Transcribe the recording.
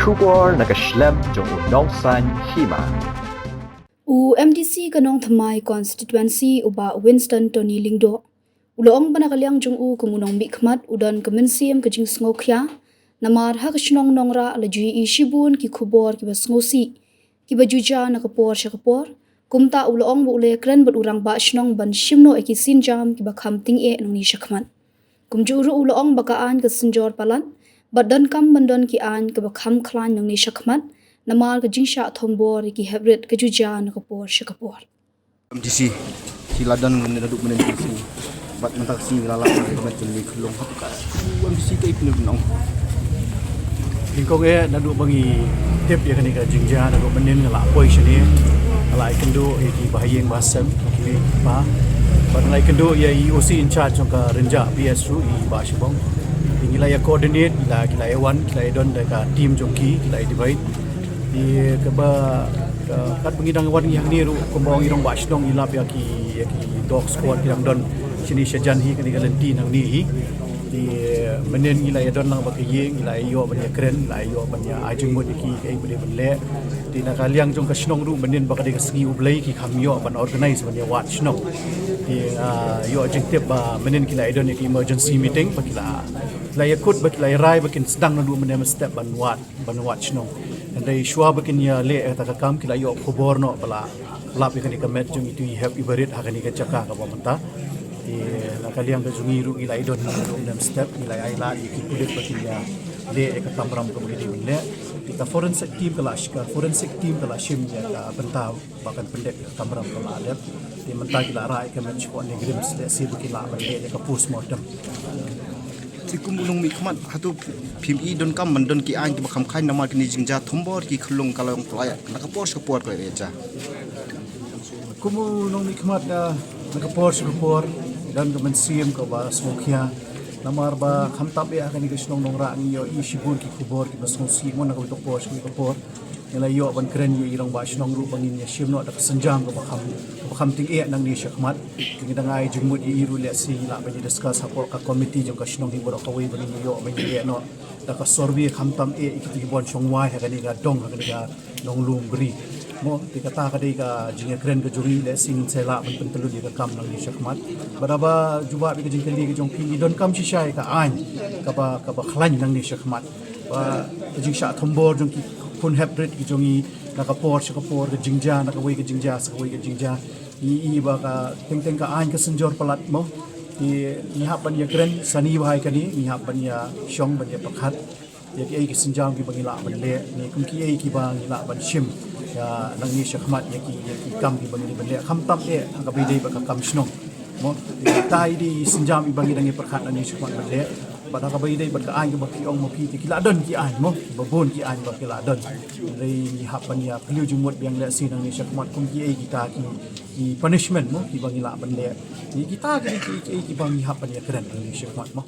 Shubor nakaslem jong unong san hima. MDC kanong thamai constituency uba Winston Tony Lingdo. Uloong banakaliang jong kumunong mikmat udan kemensiam kajing sngokya namar ha kashnong nongra lajui shibun ki khubor ki basngosi ki bajuja nakapor shakapor kumta uloong bu ule kren urang ba shnong ban shimno eki sinjam ki bakham ting e nong ni shakman kumjuru uloong bakaan ka sinjor palan badan kam bandon ki an ka bakham klan nong ni shakman namar ka jingsha thombor ki hebret ka juja nakapor shakapor MDC hiladan menaduk menendisi bat mentak sing lalak macam ni kelong ka MDC kai pun nong Ingkong naduk bangi tip ya kan ka jingja naduk menen ngala poi sini ngala ikendu ki bahayeng basem ki ba ngala ikendu ya IOC in charge ka renja PSU I ba shibong ngila ya coordinate kila ewan kila don ka team jongki kila divide di ke ba kat bangidang wan yang ni ru kumbang irong ba shdong ilap ya ki dog squad kirang don sini sejan hi kan galenti nang ni hi di menen ila ya don lang bakiyeng ila yo banya kren ila yo banya ajung mod ki kai bele bele di nakaliang jong kasnong ru menen bakade kasngi ublai ki khamyo ban organize banya wat snong di yo objective ba menen kila don ki emergency meeting bakila yakut bakila rai bakin sedang ndu menen step ban wat snong andai shwa bakin ya le ta kam kila yo khobor no bala lap kan ikamet jong itu have ibarit hakani ka chaka ka pamanta nakaliang ka jungiru ila idon na dem step ila ila ikikulit bakinya le ka tamram ka begini le kita forensic team kala shim ya ka benta bahkan pendek tamram kala le di mentah kila rai ka match ko ne grim si bukila ba le ka postmortem sikum ulung mikmat hatu PMI don kam mandon ki an ki bakham khain namar ki jingja thombor ki khulung kalong playa nakapor support ko reja kumu nong mikmat nakapor support dan kemensiam ko ba smokya namar ba khamtap ya kan ikusnong nong ra ni yo ishibur ki khubor ki basngosi mo nakawitok por ki kapor nila yo ban kren yo irang ba shnong ru bangin ya shimno da sanjang ko bakham ting e nang ni shakmat kinga ngai jumut iru le si la ba discuss hapor ka committee jong ka shnong hi boro kawai bani yo ba ni no da ka sorbi khamtam e ikiti bon chongwai ha kani ga dong ha kani ga nong lum bri mo dikata ka dei ka jinga kren ka juri le sing sela ban pentelu di ka kam nang ni shakmat baraba juba bi ka jing kali ka jong pi don kam shishai ka an ka ba khlan nang ni shakmat ba jing sha thombor jong ki pun hebret ki jongi nakapor shakapor ka jingja nakawai ka jingja sakawai ka jingja I ba ka teng ka an ka senjor palat mo di nihap ban ya kren sani bahai kani nihap ban ya shong ban ya pakhat ya ki ai ki senjam ki bangila ban le ni kum ki ai ki bangila ban shim ya nang ni shakmat ya ki kam ki bangili ban le kham tam e ka bi dei ba ka kam snong mo tai di senjam i bangila ni pakhat ni shakmat ban le pada ka bayday bad ka an ka baki ong mapi ki kiladon ki an mo babon ki an ba kiladon dai ni hapan ya kliu jumot biang le sinang ni shakmat kum ki ai kita ki punishment mo ki bangila ban le ni kita ki bang hapan ya keren ni shakmat mo